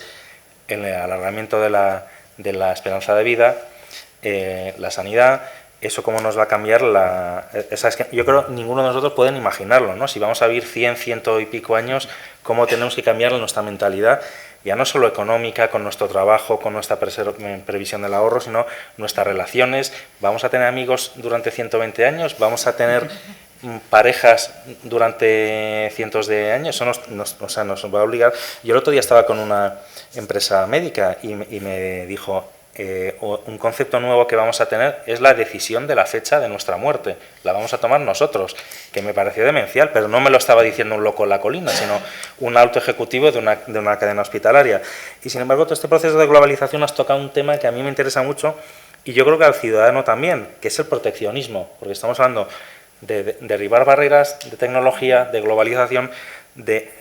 Speaker 1: el alargamiento de la esperanza de vida, la sanidad. Eso cómo nos va a cambiar yo creo que ninguno de nosotros pueden imaginarlo, ¿no? Si vamos a vivir 100 y pico años, cómo tenemos que cambiar nuestra mentalidad, ya no solo económica, con nuestro trabajo, con nuestra previsión del ahorro, sino nuestras relaciones. Vamos a tener amigos durante 120 años, vamos a tener parejas durante cientos de años. Eso nos va a obligar. Yo el otro día estaba con una empresa médica y me dijo, un concepto nuevo que vamos a tener es la decisión de la fecha de nuestra muerte. La vamos a tomar nosotros, que me pareció demencial, pero no me lo estaba diciendo un loco en la colina, sino un alto ejecutivo de una cadena hospitalaria. Y sin embargo, todo este proceso de globalización has tocado un tema que a mí me interesa mucho, y yo creo que al ciudadano también, que es el proteccionismo, porque estamos hablando de derribar barreras de tecnología, de globalización, de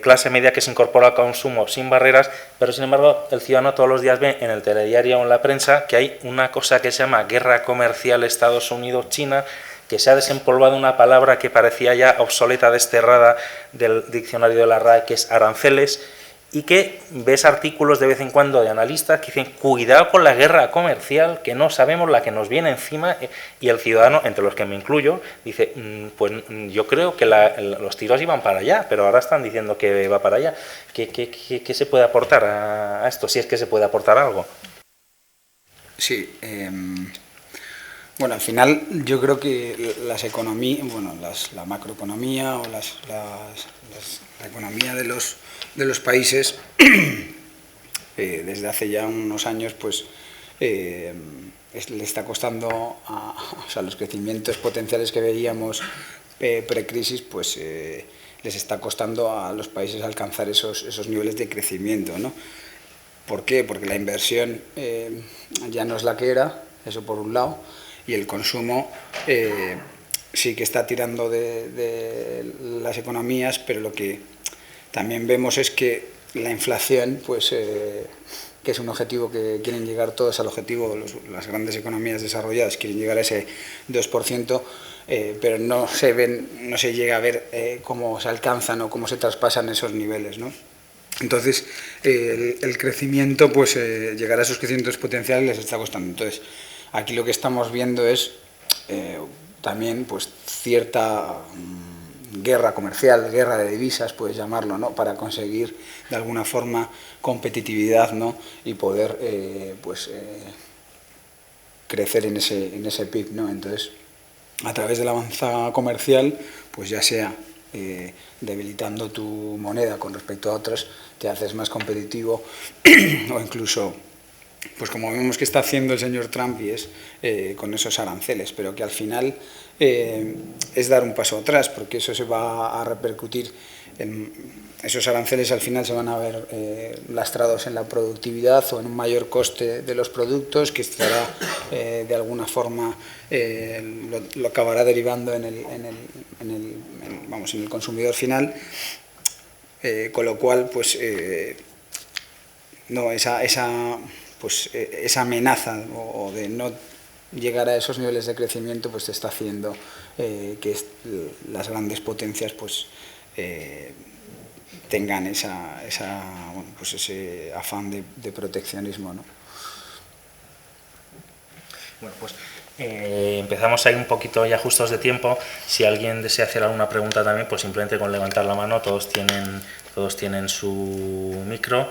Speaker 1: clase media que se incorpora al consumo sin barreras, pero sin embargo el ciudadano todos los días ve en el telediario o en la prensa que hay una cosa que se llama guerra comercial Estados Unidos-China, que se ha desempolvado una palabra que parecía ya obsoleta, desterrada del diccionario de la RAE, que es aranceles, y que ves artículos de vez en cuando de analistas que dicen cuidado con la guerra comercial, que no sabemos la que nos viene encima, y el ciudadano, entre los que me incluyo, dice pues yo creo que los tiros iban para allá, pero ahora están diciendo que va para allá. ¿Qué se puede aportar a esto, si es que se puede aportar algo?
Speaker 4: Sí, bueno, al final yo creo que las economías, bueno, la macroeconomía o la economía de los países desde hace ya unos años pues le está costando o sea, los crecimientos potenciales que veíamos precrisis pues les está costando a los países alcanzar esos niveles de crecimiento, ¿no? ¿Por qué? Porque la inversión ya no es la que era, eso por un lado, y el consumo sí que está tirando de las economías, pero lo que también vemos es que la inflación, pues, que es un objetivo que quieren llegar todos al objetivo, las grandes economías desarrolladas quieren llegar a ese 2%, pero no se llega a ver cómo se alcanzan o cómo se traspasan esos niveles, ¿no? Entonces, el crecimiento, pues llegar a esos crecimientos potenciales les está costando. Entonces, aquí lo que estamos viendo es también pues cierta guerra comercial, guerra de divisas, puedes llamarlo, ¿no? Para conseguir de alguna forma competitividad, ¿no? Y poder crecer en ese PIB, ¿no? Entonces, a través de la avanzada comercial, pues ya sea debilitando tu moneda con respecto a otras, te haces más competitivo o incluso, pues como vemos que está haciendo el señor Trump y es con esos aranceles, pero que al final es dar un paso atrás, porque eso se va a repercutir esos aranceles al final se van a ver lastrados en la productividad o en un mayor coste de los productos que estará de alguna forma lo acabará derivando en el consumidor final, con lo cual pues no esa amenaza o de no llegar a esos niveles de crecimiento pues está haciendo que las grandes potencias pues tengan ese afán de proteccionismo, ¿no?
Speaker 1: Bueno, pues empezamos ahí un poquito ya justos de tiempo. Si alguien desea hacer alguna pregunta también, pues simplemente con levantar la mano, todos tienen su micro.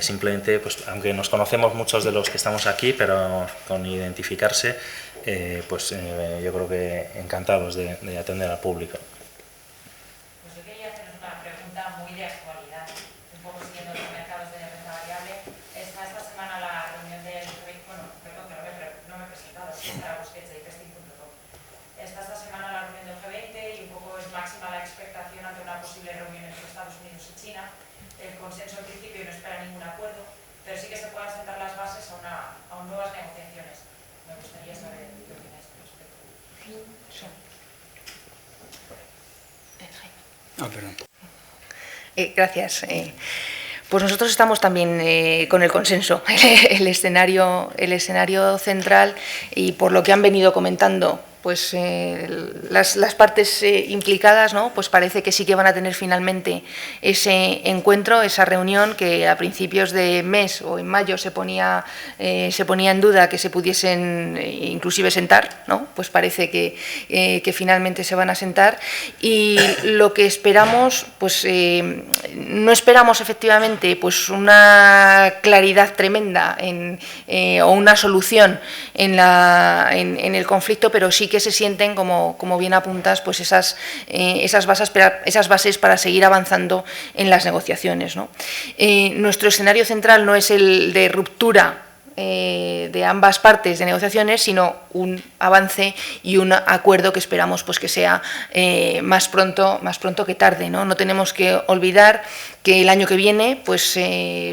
Speaker 1: Simplemente, pues aunque nos conocemos muchos de los que estamos aquí, pero con identificarse, yo creo que encantados de atender al público.
Speaker 3: Gracias. Pues nosotros estamos también con el consenso, el escenario central, y por lo que han venido comentando pues las partes implicadas, ¿no? Pues parece que sí que van a tener finalmente ese encuentro, esa reunión que a principios de mes o en mayo se ponía en duda que se pudiesen inclusive sentar, ¿no? Pues parece que finalmente se van a sentar, y lo que esperamos, pues no esperamos efectivamente pues una claridad tremenda o una solución en el conflicto, pero sí que se sienten, como bien apuntas, pues esas bases para seguir avanzando en las negociaciones, ¿no? Nuestro escenario central no es el de ruptura de ambas partes de negociaciones, sino un avance y un acuerdo que esperamos pues, que sea más pronto que tarde, ¿no? No tenemos que olvidar que el año que viene pues,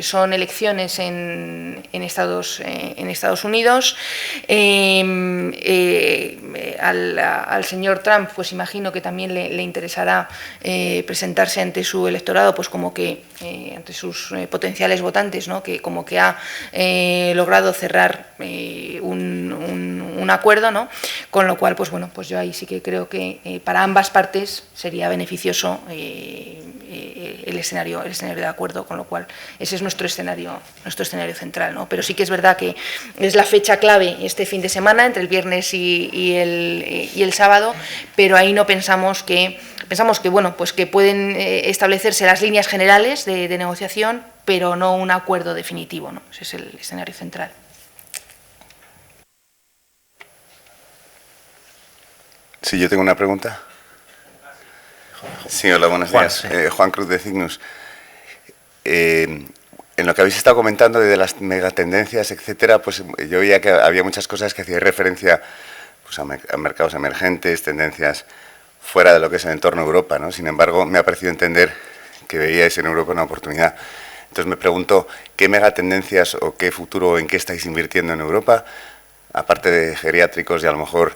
Speaker 3: son elecciones en Estados Unidos. Al señor Trump, pues imagino que también le interesará presentarse ante su electorado, pues como que ante sus potenciales votantes, ¿no? Que como que ha logrado cerrar un acuerdo, ¿no? Con lo cual, pues bueno, pues yo ahí sí que creo que para ambas partes sería beneficioso el escenario de acuerdo, con lo cual ese es nuestro escenario central, ¿no? Pero sí que es verdad que es la fecha clave este fin de semana, entre el viernes y el sábado, pero ahí no pensamos que bueno, pues que pueden establecerse las líneas generales de negociación, pero no un acuerdo definitivo, ¿no? Ese es el escenario central.
Speaker 6: Sí, yo tengo una pregunta. Sí, hola, buenos días. Juan Cruz de Cygnus. En lo que habéis estado comentando de las megatendencias, etcétera, pues yo veía que había muchas cosas que hacían referencia pues, a mercados emergentes, tendencias fuera de lo que es el entorno Europa, ¿no? Sin embargo, me ha parecido entender que veíais en Europa una oportunidad. Entonces me pregunto, ¿qué megatendencias o qué futuro, en qué estáis invirtiendo en Europa? Aparte de geriátricos y a lo mejor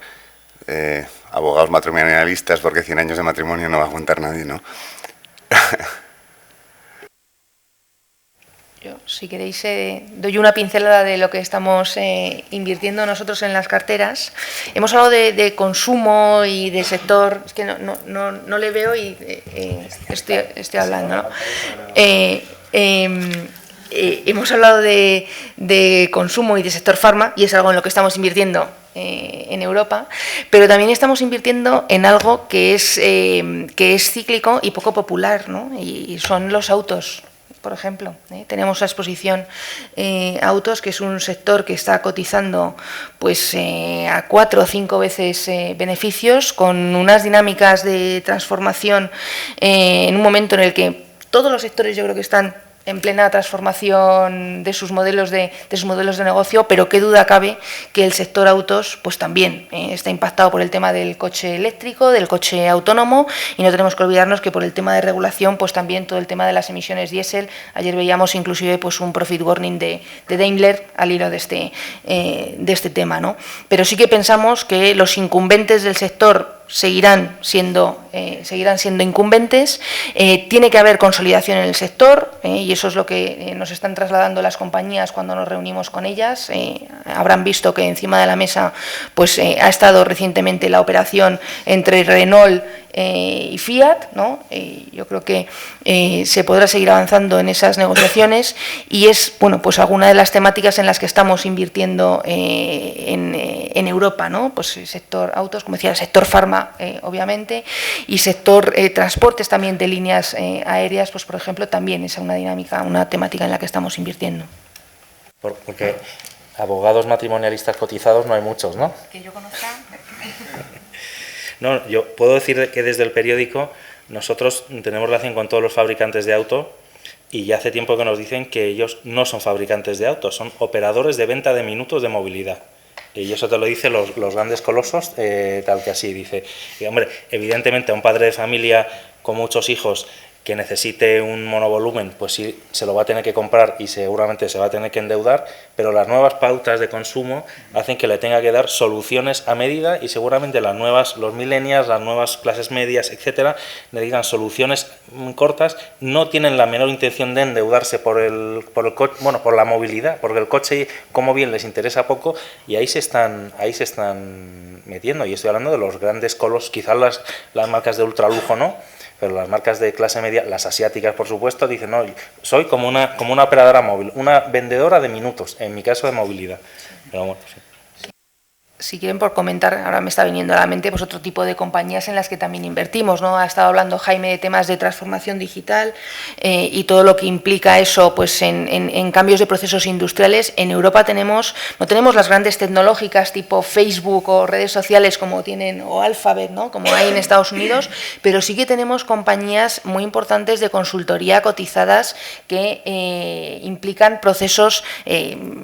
Speaker 6: abogados matrimonialistas, porque 100 años de matrimonio no va a aguantar nadie, ¿no?
Speaker 3: Yo, si queréis, doy una pincelada de lo que estamos invirtiendo nosotros en las carteras. Hemos hablado de consumo y de sector, es que no le veo y estoy hablando, ¿no? Hemos hablado de consumo y de sector farma, y es algo en lo que estamos invirtiendo en Europa, pero también estamos invirtiendo en algo que es cíclico y poco popular, ¿no? Y son los autos. Por ejemplo, tenemos la exposición autos, que es un sector que está cotizando pues, a 4 o 5 veces beneficios, con unas dinámicas de transformación en un momento en el que todos los sectores yo creo que están en plena transformación de sus modelos de negocio, pero qué duda cabe que el sector autos pues también está impactado por el tema del coche eléctrico, del coche autónomo, y no tenemos que olvidarnos que por el tema de regulación pues también todo el tema de las emisiones diésel. Ayer veíamos inclusive pues un profit warning de Daimler al hilo de este tema, ¿no? Pero sí que pensamos que los incumbentes del sector seguirán siendo incumbentes, tiene que haber consolidación en el sector, y eso es lo que nos están trasladando las compañías cuando nos reunimos con ellas. Habrán visto que encima de la mesa pues, ha estado recientemente la operación entre Renault y Fiat, ¿no? Yo creo que se podrá seguir avanzando en esas negociaciones, y es bueno, pues alguna de las temáticas en las que estamos invirtiendo en Europa, ¿no? Pues el sector autos, como decía, el sector farma, obviamente, y sector transportes también de líneas aéreas, pues por ejemplo, también es una dinámica, una temática en la que estamos invirtiendo.
Speaker 1: Porque abogados matrimonialistas cotizados no hay muchos, ¿no?
Speaker 3: Que yo conozca.
Speaker 1: No, yo puedo decir que desde el periódico nosotros tenemos relación con todos los fabricantes de auto, y ya hace tiempo que nos dicen que ellos no son fabricantes de autos, son operadores de venta de minutos de movilidad. Y eso te lo dicen los grandes colosos, tal que así dice. Y hombre, evidentemente a un padre de familia con muchos hijos que necesite un monovolumen, pues sí, se lo va a tener que comprar y seguramente se va a tener que endeudar, pero las nuevas pautas de consumo hacen que le tenga que dar soluciones a medida, y seguramente los millennials, las nuevas clases medias, etcétera, necesitan soluciones cortas, no tienen la menor intención de endeudarse por la movilidad, porque el coche como bien les interesa poco, y ahí se están metiendo. Y estoy hablando de los grandes colos, quizás las marcas de ultralujo no, pero las marcas de clase media, las asiáticas por supuesto, dicen no, soy como una operadora móvil, una vendedora de minutos, en mi caso de movilidad. Pero bueno, sí.
Speaker 3: si quieren por comentar, ahora me está viniendo a la mente pues otro tipo de compañías en las que también invertimos, ¿no? Ha estado hablando Jaime de temas de transformación digital y todo lo que implica eso pues en cambios de procesos industriales. En Europa no tenemos las grandes tecnológicas tipo Facebook o redes sociales como tienen, o Alphabet, ¿no? Como hay en Estados Unidos, pero sí que tenemos compañías muy importantes de consultoría cotizadas que implican procesos,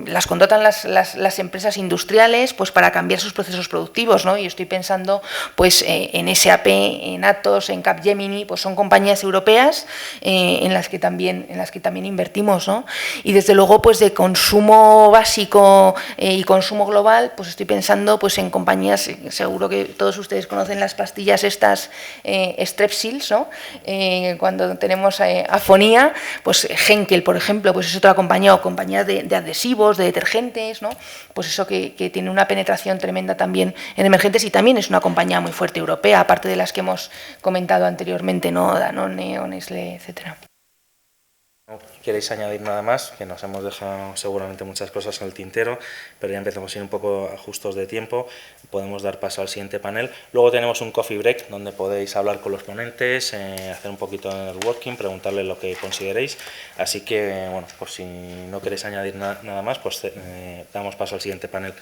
Speaker 3: las contratan las empresas industriales pues para cambiar sus procesos productivos, ¿no? Y estoy pensando pues en SAP, en Atos, en Capgemini, pues son compañías europeas en las que también invertimos, ¿no? Y desde luego pues de consumo básico y consumo global, pues estoy pensando pues en compañías, seguro que todos ustedes conocen las pastillas estas Strepsils, ¿no? Cuando tenemos afonía, pues Henkel, por ejemplo, pues es otra compañía, o compañías de adhesivos, de detergentes, ¿no? Pues eso que tiene una penetración tremenda también en emergentes y también es una compañía muy fuerte europea, aparte de las que hemos comentado anteriormente, ¿no? Danone, Nestlé, etcétera.
Speaker 1: ¿No queréis añadir nada más? Que nos hemos dejado seguramente muchas cosas en el tintero, pero ya empezamos a ir un poco justos de tiempo. Podemos dar paso al siguiente panel. Luego tenemos un coffee break donde podéis hablar con los ponentes, hacer un poquito de networking, preguntarles lo que consideréis. Así que, bueno, pues si no queréis añadir nada más, pues damos paso al siguiente panel.